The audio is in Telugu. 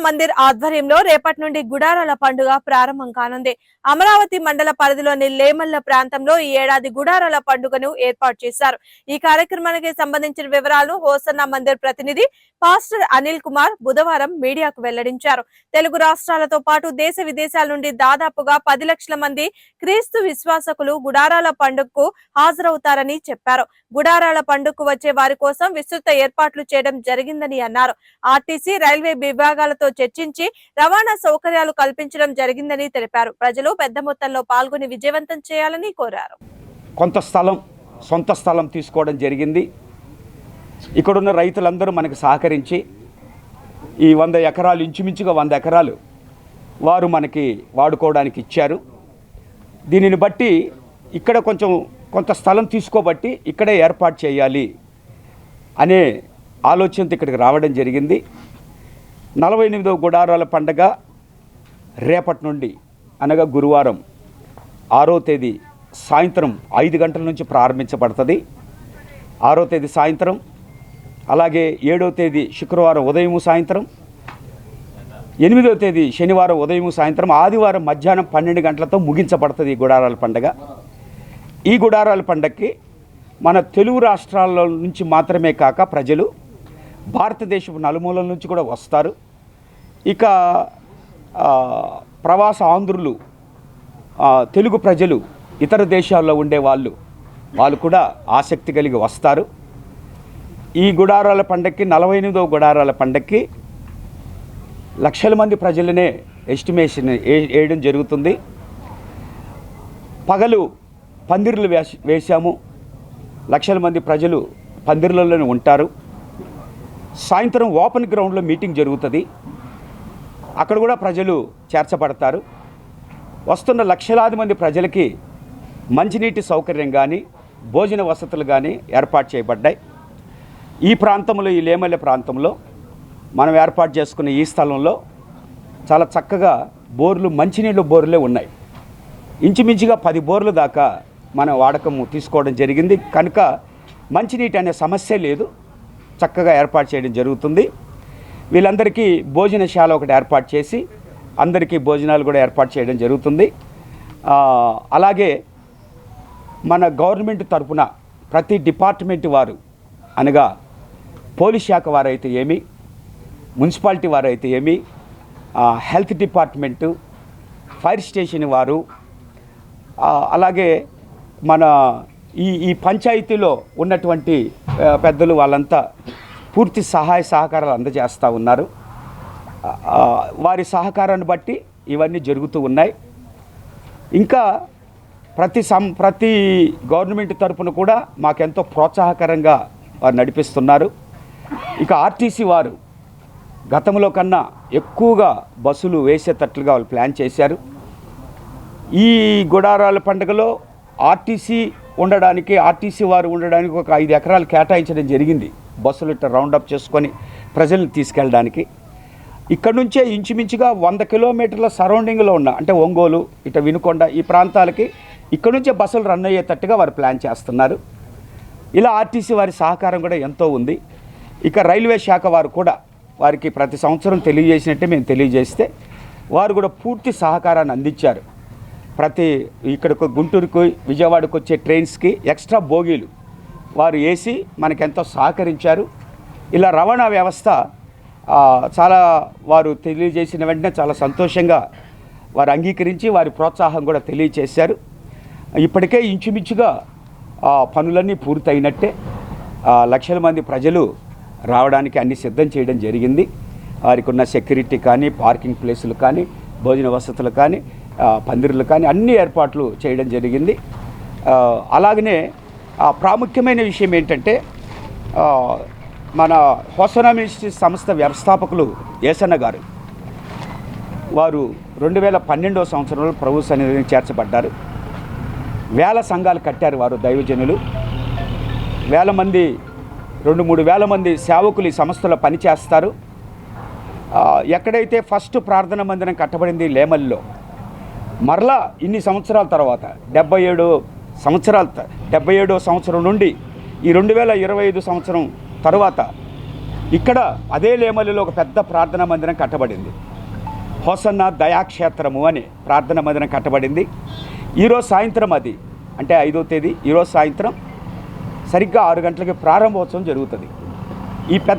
మందిర్ ఆధ్వర్యంలో రేపటి నుండి గుడారాల పండుగ ప్రారంభం కానుంది. అమరావతి మండల పరిధిలోని లేమల్ల ప్రాంతంలో ఈ ఏడాది గుడారాల పండుగను ఏర్పాటు చేశారు. ఈ కార్యక్రమానికి సంబంధించిన వివరాలు హోసన్న మందిర్ ప్రతినిధి పాస్టర్ అనిల్ కుమార్ బుధవారం మీడియాకు వెల్లడించారు. తెలుగు రాష్ట్రాలతో పాటు దేశ విదేశాల నుండి దాదాపుగా 10 లక్షల మంది క్రీస్తు విశ్వాసకులు గుడారాల పండుగకు హాజరవుతారని చెప్పారు. గుడారాల పండుగకు వచ్చే వారి కోసం విస్తృత ఏర్పాట్లు చేయడం జరిగిందని అన్నారు. ఆర్టీసీ, రైల్వే విభాగాలతో చర్చించి రవాణా సౌకర్యాలు కల్పించడం జరిగిందని తెలిపారు. ప్రజలు పెద్ద మొత్తంలో పాల్గొని విజయవంతం చేయాలని కోరారు. కొంత సొంత స్థలం తీసుకోవడం జరిగింది. ఇక్కడున్న రైతులందరూ మనకు సహకరించి ఈ 100 ఎకరాలు, ఇంచుమించుగా 100 ఎకరాలు వారు మనకి వాడుకోవడానికి ఇచ్చారు. దీనిని బట్టి ఇక్కడ కొంత స్థలం తీసుకోబట్టి ఇక్కడే ఏర్పాటు చేయాలి అనే ఆలోచనతో ఇక్కడికి రావడం జరిగింది. 48వ గుడారాల పండగ రేపటి నుండి అనగా గురువారం 6వ తేదీ సాయంత్రం 5 గంటల నుంచి ప్రారంభించబడుతుంది. 6వ తేదీ సాయంత్రం, అలాగే 7వ తేదీ శుక్రవారం ఉదయం సాయంత్రం, 8వ తేదీ శనివారం ఉదయం సాయంత్రం, ఆదివారం మధ్యాహ్నం 12 గంటలతో ముగించబడుతుంది ఈ గుడారాల పండగ. ఈ గుడారాల పండగకి మన తెలుగు రాష్ట్రాల నుంచి మాత్రమే కాక ప్రజలు భారతదేశపు నలుమూలల నుంచి కూడా వస్తారు. ఇక ప్రవాస ఆంధ్రులు, తెలుగు ప్రజలు, ఇతర దేశాల్లో ఉండే వాళ్ళు కూడా ఆసక్తి కలిగి వస్తారు. ఈ గుడారాల పండగకి 48వ గుడారాల పండగకి లక్షల మంది ప్రజలనే ఎస్టిమేషన్ వేయడం జరుగుతుంది. పగలు పందిర్లు వేశాము, లక్షల మంది ప్రజలు పందిర్లలోనే ఉంటారు. సాయంత్రం ఓపెన్ గ్రౌండ్లో మీటింగ్ జరుగుతుంది, అక్కడ కూడా ప్రజలు చేర్చబడతారు. వస్తున్న లక్షలాది మంది ప్రజలకి మంచినీటి సౌకర్యం కానీ, భోజన వసతులు కానీ ఏర్పాటు చేయబడ్డాయి. ఈ ప్రాంతంలో, ఈ లేమల్లె ప్రాంతంలో మనం ఏర్పాటు చేసుకున్న ఈ స్థలంలో చాలా చక్కగా బోర్లు, మంచినీళ్ళ బోర్లే ఉన్నాయి. ఇంచుమించుగా 10 బోర్లు దాకా మనం వాడకము తీసుకోవడం జరిగింది. కనుక మంచినీటి అనే సమస్య లేదు, చక్కగా ఏర్పాటు చేయడం జరుగుతుంది. వీళ్ళందరికీ భోజనశాల ఒకటి ఏర్పాటు చేసి అందరికీ భోజనాలు కూడా ఏర్పాటు చేయడం జరుగుతుంది. అలాగే మన గవర్నమెంట్ తరఫున ప్రతి డిపార్ట్మెంట్ వారు, అనగా పోలీస్ శాఖ వారైతే ఏమి, మున్సిపాలిటీ వారైతే ఏమి, హెల్త్ డిపార్ట్మెంటు, ఫైర్ స్టేషన్ వారు, అలాగే మన ఈ పంచాయతీలో ఉన్నటువంటి పెద్దలు వాళ్ళంతా పూర్తి సహాయ సహకారాలు అందజేస్తూ ఉన్నారు. వారి సహకారాన్ని బట్టి ఇవన్నీ జరుగుతూ ఉన్నాయి. ఇంకా ప్రతి గవర్నమెంట్ తరఫున కూడా మాకెంతో ప్రోత్సాహకరంగా వారు నడిపిస్తున్నారు. ఇక ఆర్టీసీ వారు గతంలో కన్నా ఎక్కువగా బస్సులు వేసేటట్లుగా వాళ్ళు ప్లాన్ చేశారు. ఈ గుడారాల పండుగలో ఆర్టీసీ వారు ఉండడానికి ఒక 5 ఎకరాలు కేటాయించడం జరిగింది. బస్సులు ఇట్లా రౌండప్ చేసుకొని ప్రజల్ని తీసుకెళ్ళడానికి. ఇక్కడ నుంచే ఇంచుమించుగా 100 కిలోమీటర్ల సరౌండింగ్లో ఉన్న, అంటే ఒంగోలు, ఇట వినుకొండ, ఈ ప్రాంతాలకి ఇక్కడ నుంచే బస్సులు రన్ అయ్యేటట్టుగా వారు ప్లాన్ చేస్తున్నారు. ఇలా ఆర్టీసీ వారి సహకారం కూడా ఎంతో ఉంది. ఇక రైల్వే శాఖ వారు కూడా వారికి ప్రతి సంవత్సరం తెలియజేసినట్టే మేము తెలియజేస్తే వారు కూడా పూర్తి సహకారాన్ని అందించారు. ఇక్కడికి గుంటూరుకు, విజయవాడకు వచ్చే ట్రైన్స్కి ఎక్స్ట్రా బోగీలు వారు వేసి మనకెంతో సహకరించారు. ఇలా రవాణా వ్యవస్థ చాలా వారు తెలియజేసిన వెంటనే చాలా సంతోషంగా వారు అంగీకరించి వారి ప్రోత్సాహం కూడా తెలియచేశారు. ఇప్పటికే ఇంచుమించుగా పనులన్నీ పూర్తయినట్టే. లక్షల మంది ప్రజలు రావడానికి అన్ని సిద్ధం చేయడం జరిగింది. వారికి ఉన్న సెక్యూరిటీ కానీ, పార్కింగ్ ప్లేసులు కానీ, భోజన వసతులు కానీ, పందిర్లు కానీ అన్ని ఏర్పాట్లు చేయడం జరిగింది. అలాగనే ప్రాముఖ్యమైన విషయం ఏంటంటే, మన హోసన్న మినిస్ట్రీస్ సంస్థ వ్యవస్థాపకులు ఏసన్న గారు వారు 2012వ సంవత్సరంలో ప్రభు సన్నిధిని చేర్చబడ్డారు. వేల సంఘాలు కట్టారు వారు, దైవజనులు. 2-3 వేల మంది సేవకులు ఈ సంస్థలో పనిచేస్తారు. ఎక్కడైతే ఫస్ట్ ప్రార్థన మందిరం కట్టబడింది లేమల్లో, మరలా ఇన్ని సంవత్సరాల తర్వాత 77వ సంవత్సరం నుండి ఈ 2025 సంవత్సరం తర్వాత ఇక్కడ అదే లేమల్లిలో ఒక పెద్ద ప్రార్థనా మందిరం కట్టబడింది. హోసన్న దయాక్షేత్రము అనే ప్రార్థనా మందిరం కట్టబడింది. ఈరోజు సాయంత్రం అది అంటే 5వ తేదీ ఈరోజు సాయంత్రం సరిగ్గా 6 గంటలకి ప్రారంభోత్సవం జరుగుతుంది. ఈ పెద్ద